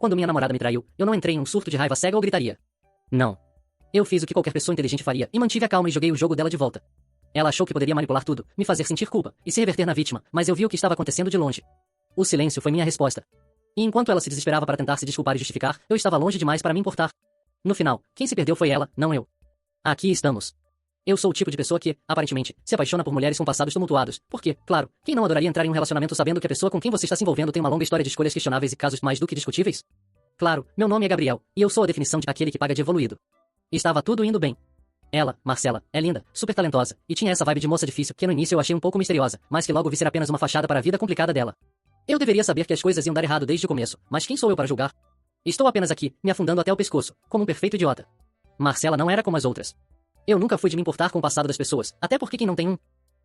Quando minha namorada me traiu, eu não entrei em um surto de raiva cega ou gritaria. Não. Eu fiz o que qualquer pessoa inteligente faria e mantive a calma e joguei o jogo dela de volta. Ela achou que poderia manipular tudo, me fazer sentir culpa e se reverter na vítima, mas eu vi o que estava acontecendo de longe. O silêncio foi minha resposta. E enquanto ela se desesperava para tentar se desculpar e justificar, eu estava longe demais para me importar. No final, quem se perdeu foi ela, não eu. Aqui estamos. Eu sou o tipo de pessoa que, aparentemente, se apaixona por mulheres com passados tumultuados. Porque, claro, quem não adoraria entrar em um relacionamento sabendo que a pessoa com quem você está se envolvendo tem uma longa história de escolhas questionáveis e casos mais do que discutíveis? Claro, meu nome é Gabriel, e eu sou a definição de aquele que paga de evoluído. Estava tudo indo bem. Ela, Marcela, é linda, super talentosa, e tinha essa vibe de moça difícil que no início eu achei um pouco misteriosa, mas que logo vi ser apenas uma fachada para a vida complicada dela. Eu deveria saber que as coisas iam dar errado desde o começo, mas quem sou eu para julgar? Estou apenas aqui, me afundando até o pescoço, como um perfeito idiota. Marcela não era como as outras. Eu nunca fui de me importar com o passado das pessoas, até porque quem não tem um?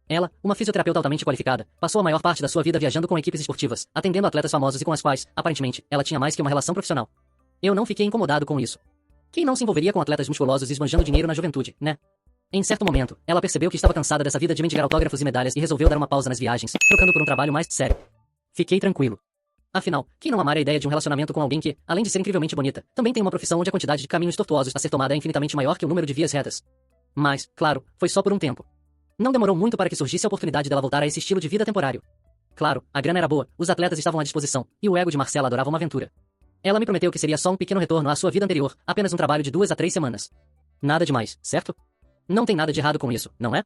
Ela, uma fisioterapeuta altamente qualificada, passou a maior parte da sua vida viajando com equipes esportivas, atendendo atletas famosos e com as quais, aparentemente, ela tinha mais que uma relação profissional. Eu não fiquei incomodado com isso. Quem não se envolveria com atletas musculosos esbanjando dinheiro na juventude, né? Em certo momento, ela percebeu que estava cansada dessa vida de mendigar autógrafos e medalhas e resolveu dar uma pausa nas viagens, trocando por um trabalho mais sério. Fiquei tranquilo. Afinal, quem não amar a ideia de um relacionamento com alguém que, além de ser incrivelmente bonita, também tem uma profissão onde a quantidade de caminhos tortuosos a ser tomada é infinitamente maior que o número de vias retas? Mas, claro, foi só por um tempo. Não demorou muito para que surgisse a oportunidade dela voltar a esse estilo de vida temporário. Claro, a grana era boa, os atletas estavam à disposição, e o ego de Marcela adorava uma aventura. Ela me prometeu que seria só um pequeno retorno à sua vida anterior, apenas um trabalho de 2 a 3 semanas. Nada demais, certo? Não tem nada de errado com isso, não é?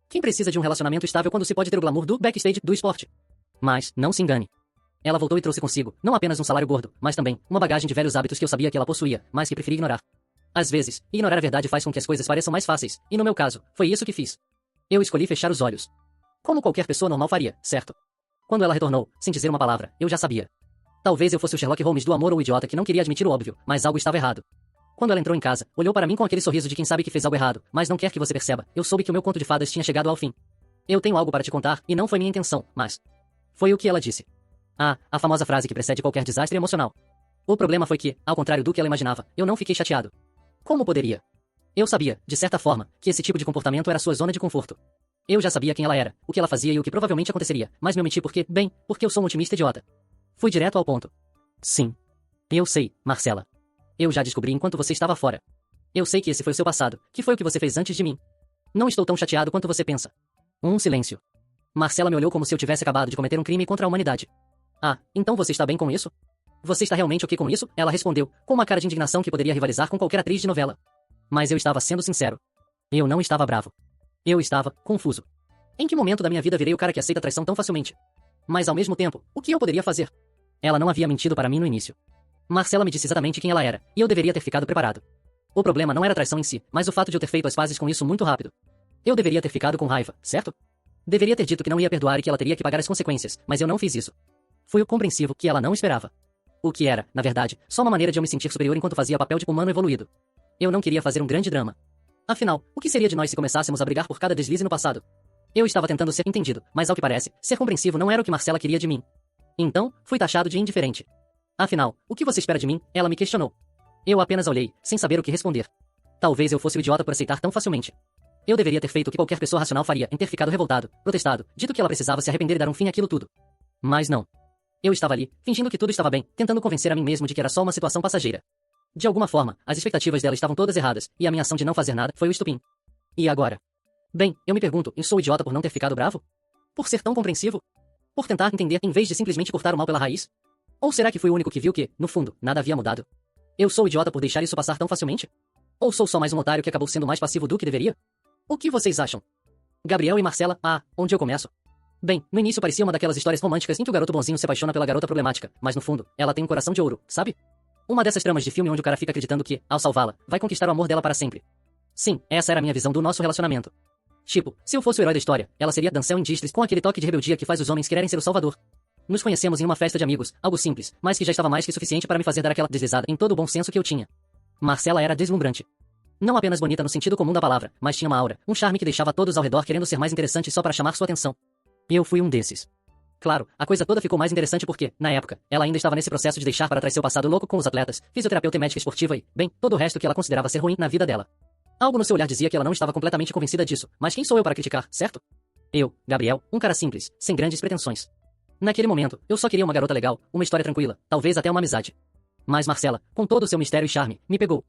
Quem precisa de um relacionamento estável quando se pode ter o glamour do backstage do esporte? Mas, não se engane. Ela voltou e trouxe consigo, não apenas um salário gordo, mas também, uma bagagem de velhos hábitos que eu sabia que ela possuía, mas que preferi ignorar. Às vezes, ignorar a verdade faz com que as coisas pareçam mais fáceis, e no meu caso, foi isso que fiz. Eu escolhi fechar os olhos. Como qualquer pessoa normal faria, certo? Quando ela retornou, sem dizer uma palavra, eu já sabia. Talvez eu fosse o Sherlock Holmes do amor ou o idiota que não queria admitir o óbvio, mas algo estava errado. Quando ela entrou em casa, olhou para mim com aquele sorriso de quem sabe que fez algo errado, mas não quer que você perceba, eu soube que o meu conto de fadas tinha chegado ao fim. Eu tenho algo para te contar, e não foi minha intenção, mas... foi o que ela disse. Ah, a famosa frase que precede qualquer desastre emocional. O problema foi que, ao contrário do que ela imaginava, eu não fiquei chateado. Como poderia? Eu sabia, de certa forma, que esse tipo de comportamento era sua zona de conforto. Eu já sabia quem ela era, o que ela fazia e o que provavelmente aconteceria, mas me omiti porque, bem, porque eu sou um otimista idiota. Fui direto ao ponto. Sim. Eu sei, Marcela. Eu já descobri enquanto você estava fora. Eu sei que esse foi o seu passado, que foi o que você fez antes de mim. Não estou tão chateado quanto você pensa. Um silêncio. Marcela me olhou como se eu tivesse acabado de cometer um crime contra a humanidade. Ah, então você está bem com isso? Você está realmente ok com isso? Ela respondeu, com uma cara de indignação que poderia rivalizar com qualquer atriz de novela. Mas eu estava sendo sincero. Eu não estava bravo. Eu estava confuso. Em que momento da minha vida virei o cara que aceita traição tão facilmente? Mas ao mesmo tempo, o que eu poderia fazer? Ela não havia mentido para mim no início. Marcela me disse exatamente quem ela era, e eu deveria ter ficado preparado. O problema não era a traição em si, mas o fato de eu ter feito as pazes com isso muito rápido. Eu deveria ter ficado com raiva, certo? Deveria ter dito que não ia perdoar e que ela teria que pagar as consequências, mas eu não fiz isso. Fui o compreensivo que ela não esperava. O que era, na verdade, só uma maneira de eu me sentir superior enquanto fazia papel de humano evoluído. Eu não queria fazer um grande drama. Afinal, o que seria de nós se começássemos a brigar por cada deslize no passado? Eu estava tentando ser entendido, mas ao que parece, ser compreensivo não era o que Marcela queria de mim. Então, fui taxado de indiferente. Afinal, o que você espera de mim? Ela me questionou. Eu apenas olhei, sem saber o que responder. Talvez eu fosse o idiota por aceitar tão facilmente. Eu deveria ter feito o que qualquer pessoa racional faria, em ter ficado revoltado, protestado, dito que ela precisava se arrepender e dar um fim àquilo tudo. Mas não. Eu estava ali, fingindo que tudo estava bem, tentando convencer a mim mesmo de que era só uma situação passageira. De alguma forma, as expectativas dela estavam todas erradas, e a minha ação de não fazer nada foi o estupim. E agora? Bem, eu me pergunto, eu sou idiota por não ter ficado bravo? Por ser tão compreensivo? Por tentar entender em vez de simplesmente cortar o mal pela raiz? Ou será que fui o único que viu que, no fundo, nada havia mudado? Eu sou idiota por deixar isso passar tão facilmente? Ou sou só mais um otário que acabou sendo mais passivo do que deveria? O que vocês acham? Gabriel e Marcela, onde eu começo? Bem, no início parecia uma daquelas histórias românticas em que o garoto bonzinho se apaixona pela garota problemática, mas no fundo, ela tem um coração de ouro, sabe? Uma dessas tramas de filme onde o cara fica acreditando que, ao salvá-la, vai conquistar o amor dela para sempre. Sim, essa era a minha visão do nosso relacionamento. Tipo, se eu fosse o herói da história, ela seria Denzel em Distress com aquele toque de rebeldia que faz os homens quererem ser o salvador. Nos conhecemos em uma festa de amigos, algo simples, mas que já estava mais que suficiente para me fazer dar aquela deslizada em todo o bom senso que eu tinha. Marcela era deslumbrante. Não apenas bonita no sentido comum da palavra, mas tinha uma aura, um charme que deixava todos ao redor querendo ser mais interessantes só para chamar sua atenção. Eu fui um desses. Claro, a coisa toda ficou mais interessante porque, na época, ela ainda estava nesse processo de deixar para trás seu passado louco com os atletas, fisioterapeuta e médica esportiva e, bem, todo o resto que ela considerava ser ruim na vida dela. Algo no seu olhar dizia que ela não estava completamente convencida disso, mas quem sou eu para criticar, certo? Eu, Gabriel, um cara simples, sem grandes pretensões. Naquele momento, eu só queria uma garota legal, uma história tranquila, talvez até uma amizade. Mas Marcela, com todo o seu mistério e charme, me pegou.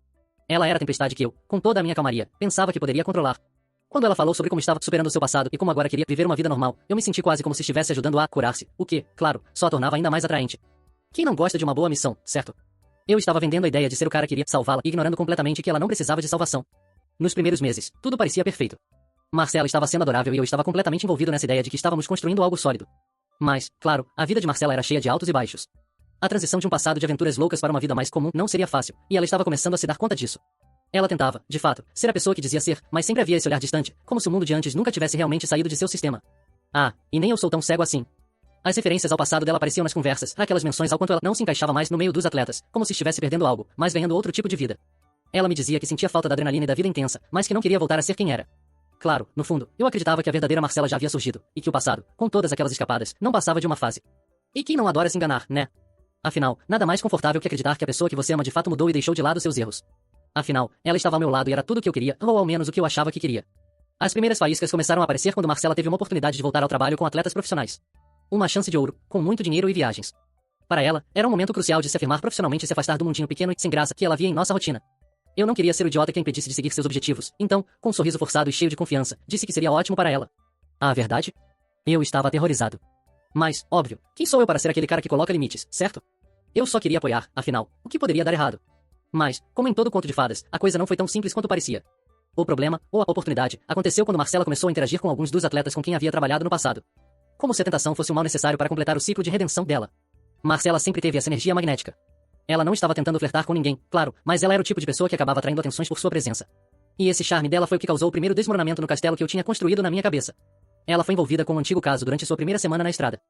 Ela era a tempestade que eu, com toda a minha calmaria, pensava que poderia controlar. Quando ela falou sobre como estava superando o seu passado e como agora queria viver uma vida normal, eu me senti quase como se estivesse ajudando a curar-se, o que, claro, só a tornava ainda mais atraente. Quem não gosta de uma boa missão, certo? Eu estava vendendo a ideia de ser o cara que iria salvá-la, ignorando completamente que ela não precisava de salvação. Nos primeiros meses, tudo parecia perfeito. Marcela estava sendo adorável e eu estava completamente envolvido nessa ideia de que estávamos construindo algo sólido. Mas, claro, a vida de Marcela era cheia de altos e baixos. A transição de um passado de aventuras loucas para uma vida mais comum não seria fácil, e ela estava começando a se dar conta disso. Ela tentava, de fato, ser a pessoa que dizia ser, mas sempre havia esse olhar distante, como se o mundo de antes nunca tivesse realmente saído de seu sistema. Ah, e nem eu sou tão cego assim. As referências ao passado dela apareciam nas conversas, aquelas menções ao quanto ela não se encaixava mais no meio dos atletas, como se estivesse perdendo algo, mas ganhando outro tipo de vida. Ela me dizia que sentia falta da adrenalina e da vida intensa, mas que não queria voltar a ser quem era. Claro, no fundo, eu acreditava que a verdadeira Marcela já havia surgido, e que o passado, com todas aquelas escapadas, não passava de uma fase. E quem não adora se enganar, né? Afinal, nada mais confortável que acreditar que a pessoa que você ama de fato mudou e deixou de lado seus erros. Afinal, ela estava ao meu lado e era tudo o que eu queria, ou ao menos o que eu achava que queria. As primeiras faíscas começaram a aparecer quando Marcela teve uma oportunidade de voltar ao trabalho com atletas profissionais. Uma chance de ouro, com muito dinheiro e viagens. Para ela, era um momento crucial de se afirmar profissionalmente e se afastar do mundinho pequeno e sem graça que ela via em nossa rotina. Eu não queria ser o idiota que a impedisse de seguir seus objetivos, então, com um sorriso forçado e cheio de confiança, disse que seria ótimo para ela. A verdade? Eu estava aterrorizado. Mas, óbvio, quem sou eu para ser aquele cara que coloca limites, certo? Eu só queria apoiar, afinal, o que poderia dar errado? Mas, como em todo conto de fadas, a coisa não foi tão simples quanto parecia. O problema, ou a oportunidade, aconteceu quando Marcela começou a interagir com alguns dos atletas com quem havia trabalhado no passado. Como se a tentação fosse um mal necessário para completar o ciclo de redenção dela. Marcela sempre teve essa energia magnética. Ela não estava tentando flertar com ninguém, claro, mas ela era o tipo de pessoa que acabava atraindo atenções por sua presença. E esse charme dela foi o que causou o primeiro desmoronamento no castelo que eu tinha construído na minha cabeça. Ela foi envolvida com um antigo caso durante sua primeira semana na estrada.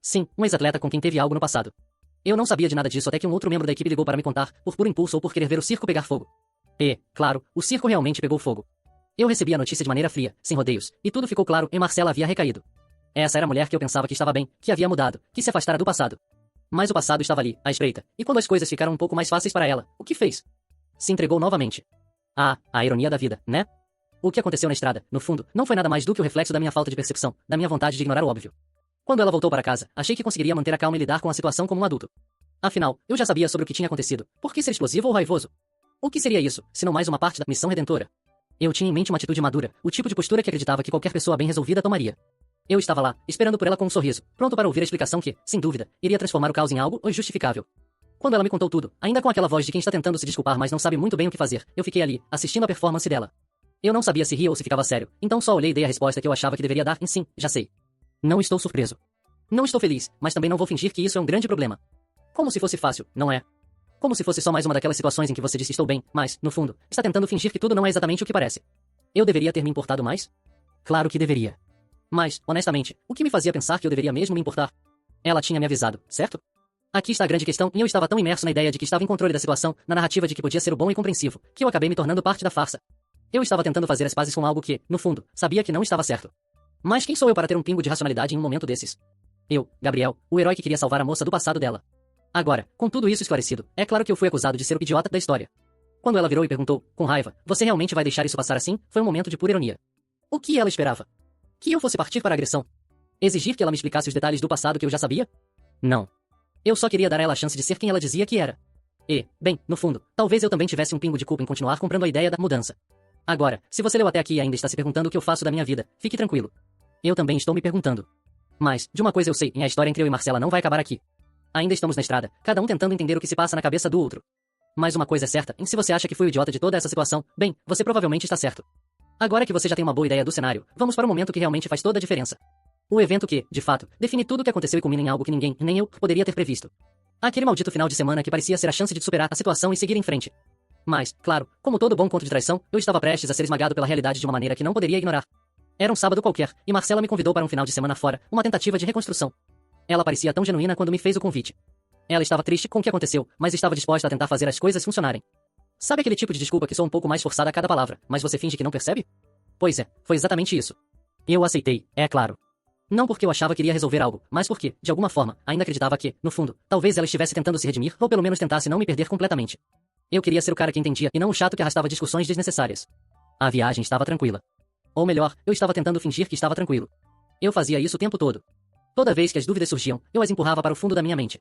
Sim, um ex-atleta com quem teve algo no passado. Eu não sabia de nada disso até que um outro membro da equipe ligou para me contar, por puro impulso ou por querer ver o circo pegar fogo. E, claro, o circo realmente pegou fogo. Eu recebi a notícia de maneira fria, sem rodeios, e tudo ficou claro e Marcela havia recaído. Essa era a mulher que eu pensava que estava bem, que havia mudado, que se afastara do passado. Mas o passado estava ali, à espreita, e quando as coisas ficaram um pouco mais fáceis para ela, o que fez? Se entregou novamente. Ah, a ironia da vida, né? O que aconteceu na estrada, no fundo, não foi nada mais do que o reflexo da minha falta de percepção, da minha vontade de ignorar o óbvio. Quando ela voltou para casa, achei que conseguiria manter a calma e lidar com a situação como um adulto. Afinal, eu já sabia sobre o que tinha acontecido. Por que ser explosivo ou raivoso? O que seria isso, se não mais uma parte da missão redentora? Eu tinha em mente uma atitude madura, o tipo de postura que acreditava que qualquer pessoa bem resolvida tomaria. Eu estava lá, esperando por ela com um sorriso, pronto para ouvir a explicação que, sem dúvida, iria transformar o caos em algo justificável. Quando ela me contou tudo, ainda com aquela voz de quem está tentando se desculpar mas não sabe muito bem o que fazer, eu fiquei ali, assistindo a performance dela. Eu não sabia se ria ou se ficava sério, então só olhei e dei a resposta que eu achava que deveria dar, e sim, já sei. Não estou surpreso. Não estou feliz, mas também não vou fingir que isso é um grande problema. Como se fosse fácil, não é? Como se fosse só mais uma daquelas situações em que você diz estou bem, mas, no fundo, está tentando fingir que tudo não é exatamente o que parece. Eu deveria ter me importado mais? Claro que deveria. Mas, honestamente, o que me fazia pensar que eu deveria mesmo me importar? Ela tinha me avisado, certo? Aqui está a grande questão, e eu estava tão imerso na ideia de que estava em controle da situação, na narrativa de que podia ser o bom e compreensivo, que eu acabei me tornando parte da farsa. Eu estava tentando fazer as pazes com algo que, no fundo, sabia que não estava certo. Mas quem sou eu para ter um pingo de racionalidade em um momento desses? Eu, Gabriel, o herói que queria salvar a moça do passado dela. Agora, com tudo isso esclarecido, é claro que eu fui acusado de ser o idiota da história. Quando ela virou e perguntou, com raiva, você realmente vai deixar isso passar assim? Foi um momento de pura ironia. O que ela esperava? Que eu fosse partir para a agressão? Exigir que ela me explicasse os detalhes do passado que eu já sabia? Não. Eu só queria dar a ela a chance de ser quem ela dizia que era. E, bem, no fundo, talvez eu também tivesse um pingo de culpa em continuar comprando a ideia da mudança. Agora, se você leu até aqui e ainda está se perguntando o que eu faço da minha vida, fique tranquilo. Eu também estou me perguntando. Mas, de uma coisa eu sei, a história entre eu e Marcela não vai acabar aqui. Ainda estamos na estrada, cada um tentando entender o que se passa na cabeça do outro. Mas uma coisa é certa, e se você acha que fui o idiota de toda essa situação, bem, você provavelmente está certo. Agora que você já tem uma boa ideia do cenário, vamos para o momento que realmente faz toda a diferença. O evento que, de fato, define tudo o que aconteceu e culmina em algo que ninguém, nem eu, poderia ter previsto. Aquele maldito final de semana que parecia ser a chance de superar a situação e seguir em frente. Mas, claro, como todo bom conto de traição, eu estava prestes a ser esmagado pela realidade de uma maneira que não poderia ignorar. Era um sábado qualquer, e Marcela me convidou para um final de semana fora, uma tentativa de reconstrução. Ela parecia tão genuína quando me fez o convite. Ela estava triste com o que aconteceu, mas estava disposta a tentar fazer as coisas funcionarem. Sabe aquele tipo de desculpa que soa um pouco mais forçada a cada palavra, mas você finge que não percebe? Pois é, foi exatamente isso. Eu aceitei, é claro. Não porque eu achava que iria resolver algo, mas porque, de alguma forma, ainda acreditava que, no fundo, talvez ela estivesse tentando se redimir, ou pelo menos tentasse não me perder completamente. Eu queria ser o cara que entendia, e não o chato que arrastava discussões desnecessárias. A viagem estava tranquila. Ou melhor, eu estava tentando fingir que estava tranquilo. Eu fazia isso o tempo todo. Toda vez que as dúvidas surgiam, eu as empurrava para o fundo da minha mente.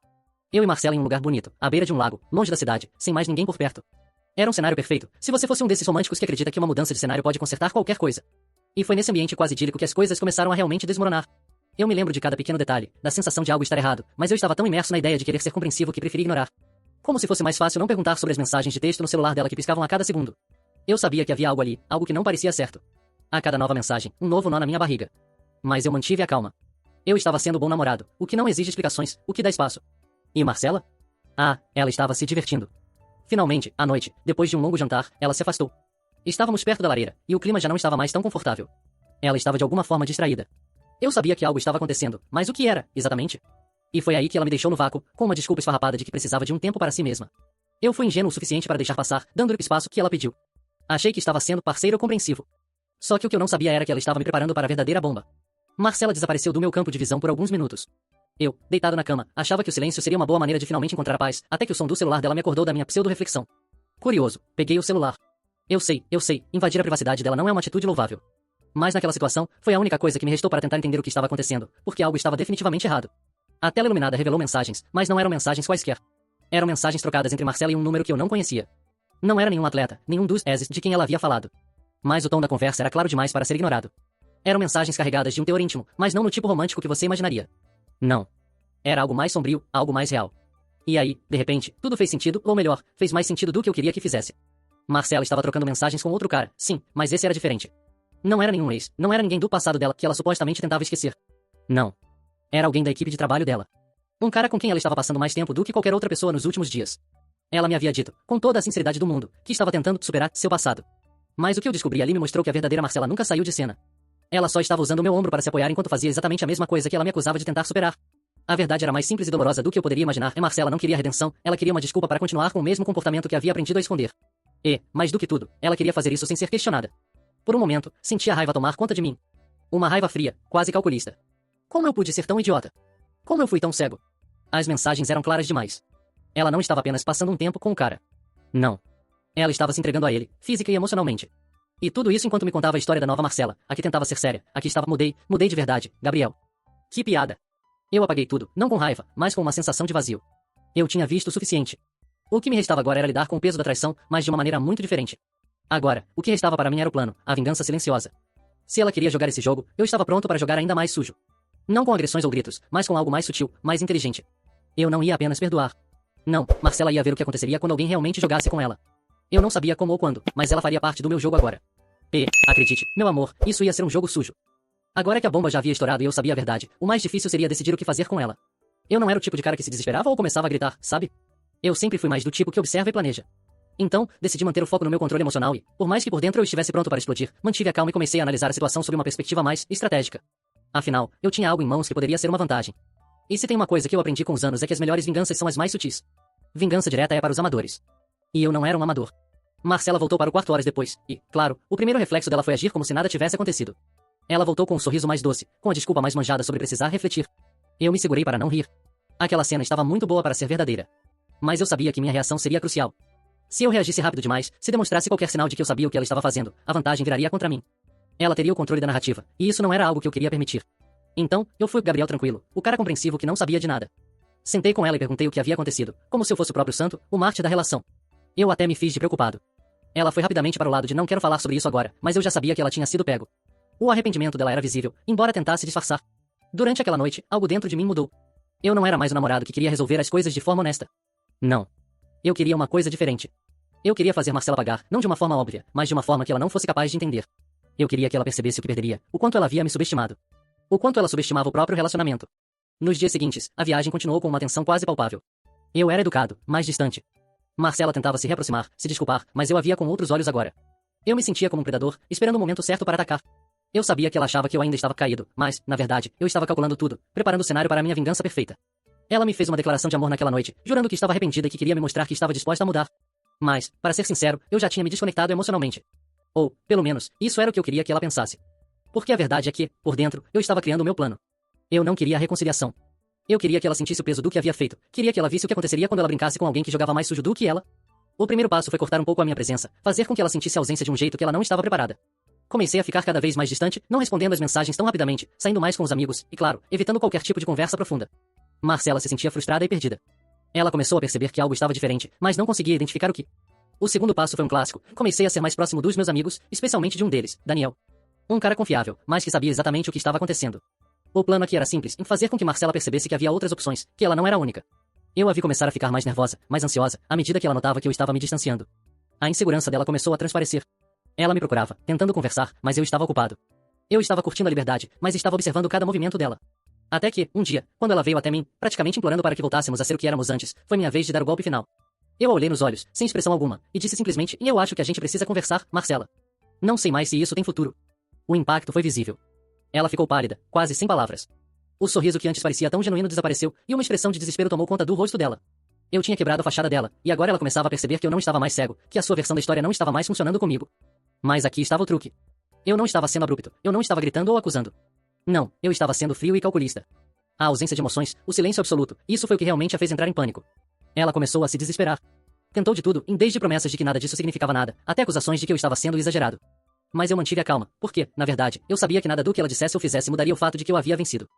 Eu e Marcela em um lugar bonito, à beira de um lago, longe da cidade, sem mais ninguém por perto. Era um cenário perfeito, se você fosse um desses românticos que acredita que uma mudança de cenário pode consertar qualquer coisa. E foi nesse ambiente quase idílico que as coisas começaram a realmente desmoronar. Eu me lembro de cada pequeno detalhe, da sensação de algo estar errado, mas eu estava tão imerso na ideia de querer ser compreensivo que preferi ignorar. Como se fosse mais fácil não perguntar sobre as mensagens de texto no celular dela que piscavam a cada segundo. Eu sabia que havia algo ali, algo que não parecia certo. A cada nova mensagem, um novo nó na minha barriga. Mas eu mantive a calma. Eu estava sendo bom namorado, o que não exige explicações, o que dá espaço. E Marcela? Ah, ela estava se divertindo. Finalmente, à noite, depois de um longo jantar, ela se afastou. Estávamos perto da lareira, e o clima já não estava mais tão confortável. Ela estava de alguma forma distraída. Eu sabia que algo estava acontecendo, mas o que era, exatamente? E foi aí que ela me deixou no vácuo, com uma desculpa esfarrapada de que precisava de um tempo para si mesma. Eu fui ingênuo o suficiente para deixar passar, dando-lhe o espaço que ela pediu. Achei que estava sendo parceiro compreensivo. Só que o que eu não sabia era que ela estava me preparando para a verdadeira bomba. Marcela desapareceu do meu campo de visão por alguns minutos. Eu, deitado na cama, achava que o silêncio seria uma boa maneira de finalmente encontrar a paz, até que o som do celular dela me acordou da minha pseudo-reflexão. Curioso, peguei o celular. Eu sei, invadir a privacidade dela não é uma atitude louvável. Mas naquela situação, foi a única coisa que me restou para tentar entender o que estava acontecendo, porque algo estava definitivamente errado. A tela iluminada revelou mensagens, mas não eram mensagens quaisquer. Eram mensagens trocadas entre Marcela e um número que eu não conhecia. Não era nenhum atleta, nenhum dos exes de quem ela havia falado. Mas o tom da conversa era claro demais para ser ignorado. Eram mensagens carregadas de um teor íntimo, mas não no tipo romântico que você imaginaria. Não. Era algo mais sombrio, algo mais real. E aí, de repente, tudo fez sentido, ou melhor, fez mais sentido do que eu queria que fizesse. Marcela estava trocando mensagens com outro cara, sim, mas esse era diferente. Não era nenhum ex, não era ninguém do passado dela que ela supostamente tentava esquecer. Não. Era alguém da equipe de trabalho dela. Um cara com quem ela estava passando mais tempo do que qualquer outra pessoa nos últimos dias. Ela me havia dito, com toda a sinceridade do mundo, que estava tentando superar seu passado. Mas o que eu descobri ali me mostrou que a verdadeira Marcela nunca saiu de cena. Ela só estava usando o meu ombro para se apoiar enquanto fazia exatamente a mesma coisa que ela me acusava de tentar superar. A verdade era mais simples e dolorosa do que eu poderia imaginar, e Marcela não queria redenção, ela queria uma desculpa para continuar com o mesmo comportamento que havia aprendido a esconder. E, mais do que tudo, ela queria fazer isso sem ser questionada. Por um momento, senti a raiva tomar conta de mim. Uma raiva fria, quase calculista. Como eu pude ser tão idiota? Como eu fui tão cego? As mensagens eram claras demais. Ela não estava apenas passando um tempo com o cara. Não. Ela estava se entregando a ele, física e emocionalmente. E tudo isso enquanto me contava a história da nova Marcela, a que tentava ser séria, a que estava mudei de verdade, Gabriel. Que piada. Eu apaguei tudo, não com raiva, mas com uma sensação de vazio. Eu tinha visto o suficiente. O que me restava agora era lidar com o peso da traição, mas de uma maneira muito diferente. Agora, o que restava para mim era o plano, a vingança silenciosa. Se ela queria jogar esse jogo, eu estava pronto para jogar ainda mais sujo. Não com agressões ou gritos, mas com algo mais sutil, mais inteligente. Eu não ia apenas perdoar. Não, Marcela ia ver o que aconteceria quando alguém realmente jogasse com ela. Eu não sabia como ou quando, mas ela faria parte do meu jogo agora. E, acredite, meu amor, isso ia ser um jogo sujo. Agora que a bomba já havia estourado e eu sabia a verdade, o mais difícil seria decidir o que fazer com ela. Eu não era o tipo de cara que se desesperava ou começava a gritar, sabe? Eu sempre fui mais do tipo que observa e planeja. Então, decidi manter o foco no meu controle emocional e, por mais que por dentro eu estivesse pronto para explodir, mantive a calma e comecei a analisar a situação sob uma perspectiva mais estratégica. Afinal, eu tinha algo em mãos que poderia ser uma vantagem. E se tem uma coisa que eu aprendi com os anos é que as melhores vinganças são as mais sutis. Vingança direta é para os amadores. E eu não era um amador. Marcela voltou para o quarto horas depois, e, claro, o primeiro reflexo dela foi agir como se nada tivesse acontecido. Ela voltou com um sorriso mais doce, com a desculpa mais manjada sobre precisar refletir. Eu me segurei para não rir. Aquela cena estava muito boa para ser verdadeira. Mas eu sabia que minha reação seria crucial. Se eu reagisse rápido demais, se demonstrasse qualquer sinal de que eu sabia o que ela estava fazendo, a vantagem viraria contra mim. Ela teria o controle da narrativa, e isso não era algo que eu queria permitir. Então, eu fui o Gabriel tranquilo, o cara compreensivo que não sabia de nada. Sentei com ela e perguntei o que havia acontecido, como se eu fosse o próprio santo, o mártir da relação. Eu até me fiz de preocupado. Ela foi rapidamente para o lado de não quero falar sobre isso agora, mas eu já sabia que ela tinha sido pego. O arrependimento dela era visível, embora tentasse disfarçar. Durante aquela noite, algo dentro de mim mudou. Eu não era mais o namorado que queria resolver as coisas de forma honesta. Não. Eu queria uma coisa diferente. Eu queria fazer Marcela pagar, não de uma forma óbvia, mas de uma forma que ela não fosse capaz de entender. Eu queria que ela percebesse o que perderia, o quanto ela havia me subestimado. O quanto ela subestimava o próprio relacionamento. Nos dias seguintes, a viagem continuou com uma tensão quase palpável. Eu era educado, mais distante. Marcela tentava se reaproximar, se desculpar, mas eu a via com outros olhos agora. Eu me sentia como um predador, esperando o momento certo para atacar. Eu sabia que ela achava que eu ainda estava caído, mas, na verdade, eu estava calculando tudo, preparando o cenário para a minha vingança perfeita. Ela me fez uma declaração de amor naquela noite, jurando que estava arrependida e que queria me mostrar que estava disposta a mudar. Mas, para ser sincero, eu já tinha me desconectado emocionalmente. Ou, pelo menos, isso era o que eu queria que ela pensasse. Porque a verdade é que, por dentro, eu estava criando o meu plano. Eu não queria a reconciliação. Eu queria que ela sentisse o peso do que havia feito. Queria que ela visse o que aconteceria quando ela brincasse com alguém que jogava mais sujo do que ela. O primeiro passo foi cortar um pouco a minha presença, fazer com que ela sentisse a ausência de um jeito que ela não estava preparada. Comecei a ficar cada vez mais distante, não respondendo as mensagens tão rapidamente, saindo mais com os amigos, e claro, evitando qualquer tipo de conversa profunda. Marcela se sentia frustrada e perdida. Ela começou a perceber que algo estava diferente, mas não conseguia identificar o que. O segundo passo foi um clássico. Comecei a ser mais próximo dos meus amigos, especialmente de um deles, Daniel. Um cara confiável, mas que sabia exatamente o que estava acontecendo. O plano aqui era simples, em fazer com que Marcela percebesse que havia outras opções, que ela não era a única. Eu a vi começar a ficar mais nervosa, mais ansiosa, à medida que ela notava que eu estava me distanciando. A insegurança dela começou a transparecer. Ela me procurava, tentando conversar, mas eu estava ocupado. Eu estava curtindo a liberdade, mas estava observando cada movimento dela. Até que, um dia, quando ela veio até mim, praticamente implorando para que voltássemos a ser o que éramos antes, foi minha vez de dar o golpe final. Eu a olhei nos olhos, sem expressão alguma, e disse simplesmente: "E eu acho que a gente precisa conversar, Marcela. Não sei mais se isso tem futuro." O impacto foi visível. Ela ficou pálida, quase sem palavras. O sorriso que antes parecia tão genuíno desapareceu, e uma expressão de desespero tomou conta do rosto dela. Eu tinha quebrado a fachada dela, e agora ela começava a perceber que eu não estava mais cego, que a sua versão da história não estava mais funcionando comigo. Mas aqui estava o truque. Eu não estava sendo abrupto, eu não estava gritando ou acusando. Não, eu estava sendo frio e calculista. A ausência de emoções, o silêncio absoluto, isso foi o que realmente a fez entrar em pânico. Ela começou a se desesperar. Tentou de tudo, desde promessas de que nada disso significava nada, até acusações de que eu estava sendo exagerado. Mas eu mantive a calma, porque, na verdade, eu sabia que nada do que ela dissesse ou fizesse mudaria o fato de que eu havia vencido.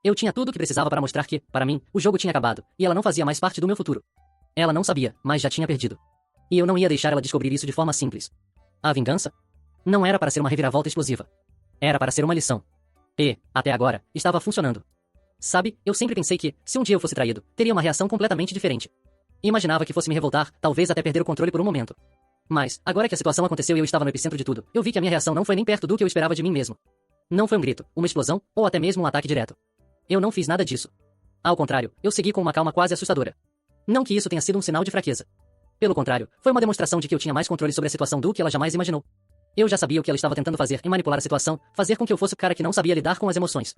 Eu tinha tudo o que precisava para mostrar que, para mim, o jogo tinha acabado, e ela não fazia mais parte do meu futuro. Ela não sabia, mas já tinha perdido. E eu não ia deixar ela descobrir isso de forma simples. A vingança? Não era para ser uma reviravolta explosiva. Era para ser uma lição. E, até agora, estava funcionando. Sabe, eu sempre pensei que, se um dia eu fosse traído, teria uma reação completamente diferente. Imaginava que fosse me revoltar, talvez até perder o controle por um momento. Mas, agora que a situação aconteceu e eu estava no epicentro de tudo, eu vi que a minha reação não foi nem perto do que eu esperava de mim mesmo. Não foi um grito, uma explosão, ou até mesmo um ataque direto. Eu não fiz nada disso. Ao contrário, eu segui com uma calma quase assustadora. Não que isso tenha sido um sinal de fraqueza. Pelo contrário, foi uma demonstração de que eu tinha mais controle sobre a situação do que ela jamais imaginou. Eu já sabia o que ela estava tentando fazer em manipular a situação, fazer com que eu fosse o cara que não sabia lidar com as emoções.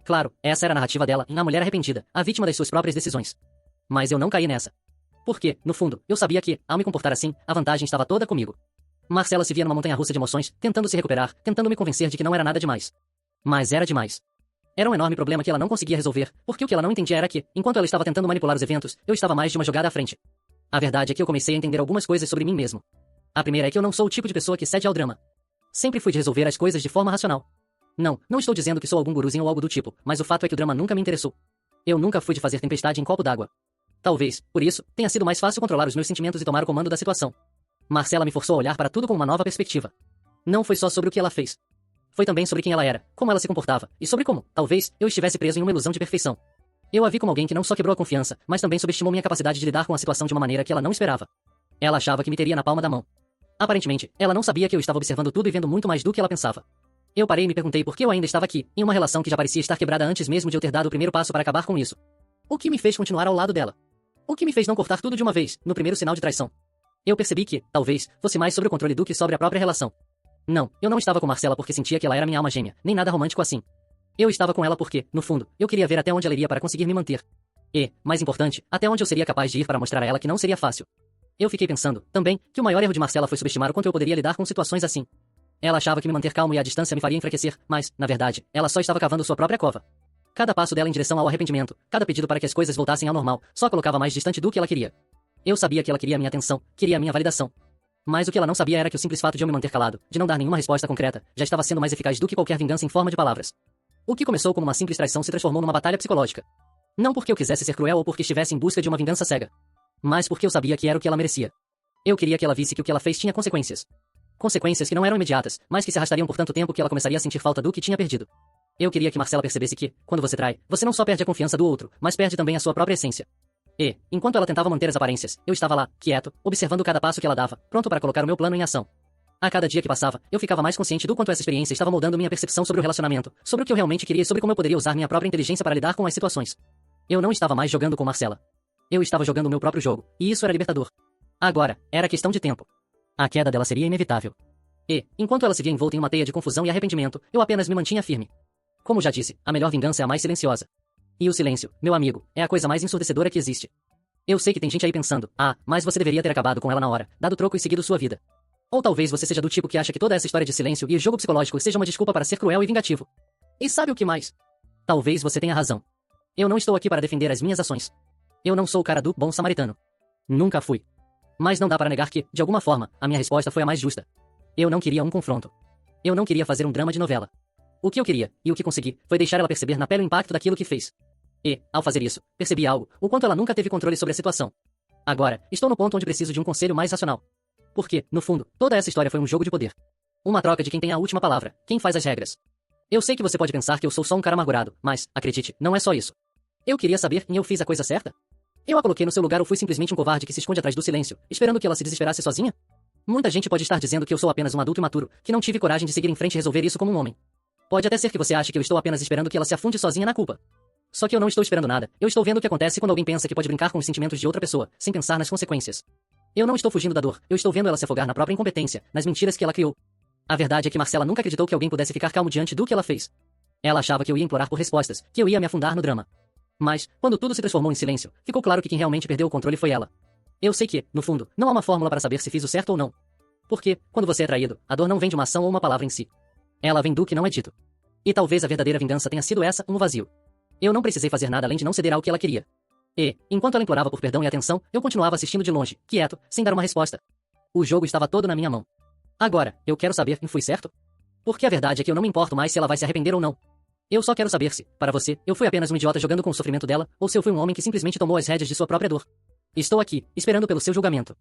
Claro, essa era a narrativa dela, a mulher arrependida, a vítima das suas próprias decisões. Mas eu não caí nessa. Porque, no fundo, eu sabia que, ao me comportar assim, a vantagem estava toda comigo. Marcela se via numa montanha-russa de emoções, tentando se recuperar, tentando me convencer de que não era nada demais. Mas era demais. Era um enorme problema que ela não conseguia resolver, porque o que ela não entendia era que, enquanto ela estava tentando manipular os eventos, eu estava mais de uma jogada à frente. A verdade é que eu comecei a entender algumas coisas sobre mim mesmo. A primeira é que eu não sou o tipo de pessoa que cede ao drama. Sempre fui de resolver as coisas de forma racional. Não estou dizendo que sou algum guruzinho ou algo do tipo, mas o fato é que o drama nunca me interessou. Eu nunca fui de fazer tempestade em copo d'água. Talvez, por isso, tenha sido mais fácil controlar os meus sentimentos e tomar o comando da situação. Marcela me forçou a olhar para tudo com uma nova perspectiva. Não foi só sobre o que ela fez. Foi também sobre quem ela era, como ela se comportava, e sobre como, talvez, eu estivesse preso em uma ilusão de perfeição. Eu a vi como alguém que não só quebrou a confiança, mas também subestimou minha capacidade de lidar com a situação de uma maneira que ela não esperava. Ela achava que me teria na palma da mão. Aparentemente, ela não sabia que eu estava observando tudo e vendo muito mais do que ela pensava. Eu parei e me perguntei por que eu ainda estava aqui, em uma relação que já parecia estar quebrada antes mesmo de eu ter dado o primeiro passo para acabar com isso. O que me fez continuar ao lado dela? O que me fez não cortar tudo de uma vez, no primeiro sinal de traição? Eu percebi que, talvez, fosse mais sobre o controle do que sobre a própria relação. Não, eu não estava com Marcela porque sentia que ela era minha alma gêmea, nem nada romântico assim. Eu estava com ela porque, no fundo, eu queria ver até onde ela iria para conseguir me manter. E, mais importante, até onde eu seria capaz de ir para mostrar a ela que não seria fácil. Eu fiquei pensando, também, que o maior erro de Marcela foi subestimar o quanto eu poderia lidar com situações assim. Ela achava que me manter calmo e à distância me faria enfraquecer, mas, na verdade, ela só estava cavando sua própria cova. Cada passo dela em direção ao arrependimento, cada pedido para que as coisas voltassem ao normal, só colocava mais distante do que ela queria. Eu sabia que ela queria minha atenção, queria minha validação. Mas o que ela não sabia era que o simples fato de eu me manter calado, de não dar nenhuma resposta concreta, já estava sendo mais eficaz do que qualquer vingança em forma de palavras. O que começou como uma simples traição se transformou numa batalha psicológica. Não porque eu quisesse ser cruel ou porque estivesse em busca de uma vingança cega. Mas porque eu sabia que era o que ela merecia. Eu queria que ela visse que o que ela fez tinha consequências. Consequências que não eram imediatas, mas que se arrastariam por tanto tempo que ela começaria a sentir falta do que tinha perdido. Eu queria que Marcela percebesse que, quando você trai, você não só perde a confiança do outro, mas perde também a sua própria essência. E, enquanto ela tentava manter as aparências, eu estava lá, quieto, observando cada passo que ela dava, pronto para colocar o meu plano em ação. A cada dia que passava, eu ficava mais consciente do quanto essa experiência estava moldando minha percepção sobre o relacionamento, sobre o que eu realmente queria e sobre como eu poderia usar minha própria inteligência para lidar com as situações. Eu não estava mais jogando com Marcela. Eu estava jogando o meu próprio jogo, e isso era libertador. Agora, era questão de tempo. A queda dela seria inevitável. E, enquanto ela se via envolta em uma teia de confusão e arrependimento, eu apenas me mantinha firme. Como já disse, a melhor vingança é a mais silenciosa. E o silêncio, meu amigo, é a coisa mais ensurdecedora que existe. Eu sei que tem gente aí pensando, mas você deveria ter acabado com ela na hora, dado troco e seguido sua vida. Ou talvez você seja do tipo que acha que toda essa história de silêncio e jogo psicológico seja uma desculpa para ser cruel e vingativo. E sabe o que mais? Talvez você tenha razão. Eu não estou aqui para defender as minhas ações. Eu não sou o cara do bom samaritano. Nunca fui. Mas não dá para negar que, de alguma forma, a minha resposta foi a mais justa. Eu não queria um confronto. Eu não queria fazer um drama de novela. O que eu queria, e o que consegui, foi deixar ela perceber na pele o impacto daquilo que fez. E, ao fazer isso, percebi algo, o quanto ela nunca teve controle sobre a situação. Agora, estou no ponto onde preciso de um conselho mais racional. Porque, no fundo, toda essa história foi um jogo de poder. Uma troca de quem tem a última palavra, quem faz as regras. Eu sei que você pode pensar que eu sou só um cara amargurado, mas, acredite, não é só isso. Eu queria saber e eu fiz a coisa certa? Eu a coloquei no seu lugar ou fui simplesmente um covarde que se esconde atrás do silêncio, esperando que ela se desesperasse sozinha? Muita gente pode estar dizendo que eu sou apenas um adulto imaturo, que não tive coragem de seguir em frente e resolver isso como um homem. Pode até ser que você ache que eu estou apenas esperando que ela se afunde sozinha na culpa. Só que eu não estou esperando nada, eu estou vendo o que acontece quando alguém pensa que pode brincar com os sentimentos de outra pessoa, sem pensar nas consequências. Eu não estou fugindo da dor, eu estou vendo ela se afogar na própria incompetência, nas mentiras que ela criou. A verdade é que Marcela nunca acreditou que alguém pudesse ficar calmo diante do que ela fez. Ela achava que eu ia implorar por respostas, que eu ia me afundar no drama. Mas, quando tudo se transformou em silêncio, ficou claro que quem realmente perdeu o controle foi ela. Eu sei que, no fundo, não há uma fórmula para saber se fiz o certo ou não. Porque, quando você é traído, a dor não vem de uma ação ou uma palavra em si. Ela vem do que não é dito. E talvez a verdadeira vingança tenha sido essa, um vazio. Eu não precisei fazer nada além de não ceder ao que ela queria. E, enquanto ela implorava por perdão e atenção, eu continuava assistindo de longe, quieto, sem dar uma resposta. O jogo estava todo na minha mão. Agora, eu quero saber, fui certo? Porque a verdade é que eu não me importo mais se ela vai se arrepender ou não. Eu só quero saber se, para você, eu fui apenas um idiota jogando com o sofrimento dela, ou se eu fui um homem que simplesmente tomou as rédeas de sua própria dor. Estou aqui, esperando pelo seu julgamento.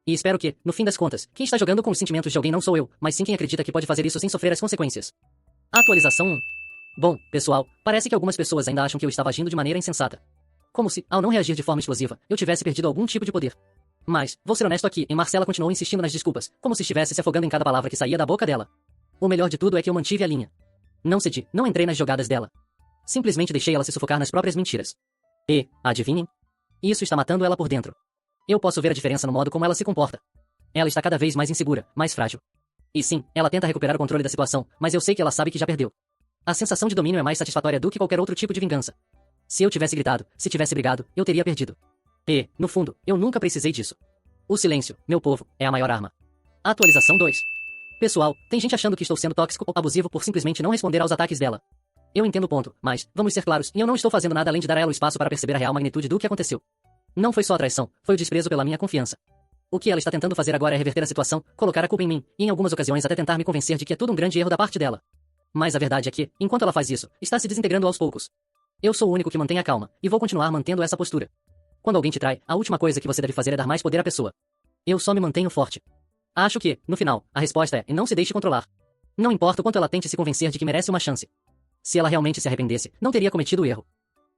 E espero que, no fim das contas, quem está jogando com os sentimentos de alguém não sou eu, mas sim quem acredita que pode fazer isso sem sofrer as consequências. Atualização 1. Bom, pessoal, parece que algumas pessoas ainda acham que eu estava agindo de maneira insensata. Como se, ao não reagir de forma explosiva, eu tivesse perdido algum tipo de poder. Mas, vou ser honesto aqui, e Marcela continuou insistindo nas desculpas, como se estivesse se afogando em cada palavra que saía da boca dela. O melhor de tudo é que eu mantive a linha. Não cedi, não entrei nas jogadas dela. Simplesmente deixei ela se sufocar nas próprias mentiras. E, adivinhem? Isso está matando ela por dentro. Eu posso ver a diferença no modo como ela se comporta. Ela está cada vez mais insegura, mais frágil. E sim, ela tenta recuperar o controle da situação, mas eu sei que ela sabe que já perdeu. A sensação de domínio é mais satisfatória do que qualquer outro tipo de vingança. Se eu tivesse gritado, se tivesse brigado, eu teria perdido. E, no fundo, eu nunca precisei disso. O silêncio, meu povo, é a maior arma. Atualização 2. Pessoal, tem gente achando que estou sendo tóxico ou abusivo por simplesmente não responder aos ataques dela. Eu entendo o ponto, mas, vamos ser claros, e eu não estou fazendo nada além de dar a ela o espaço para perceber a real magnitude do que aconteceu. Não foi só a traição, foi o desprezo pela minha confiança. O que ela está tentando fazer agora é reverter a situação, colocar a culpa em mim, e em algumas ocasiões até tentar me convencer de que é tudo um grande erro da parte dela. Mas a verdade é que, enquanto ela faz isso, está se desintegrando aos poucos. Eu sou o único que mantém a calma, e vou continuar mantendo essa postura. Quando alguém te trai, a última coisa que você deve fazer é dar mais poder à pessoa. Eu só me mantenho forte. Acho que, no final, a resposta é, não se deixe controlar. Não importa o quanto ela tente se convencer de que merece uma chance. Se ela realmente se arrependesse, não teria cometido o erro.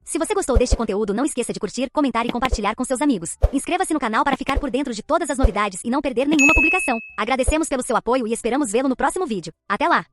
Se você gostou deste conteúdo, não esqueça de curtir, comentar e compartilhar com seus amigos. Inscreva-se no canal para ficar por dentro de todas as novidades e não perder nenhuma publicação. Agradecemos pelo seu apoio e esperamos vê-lo no próximo vídeo. Até lá!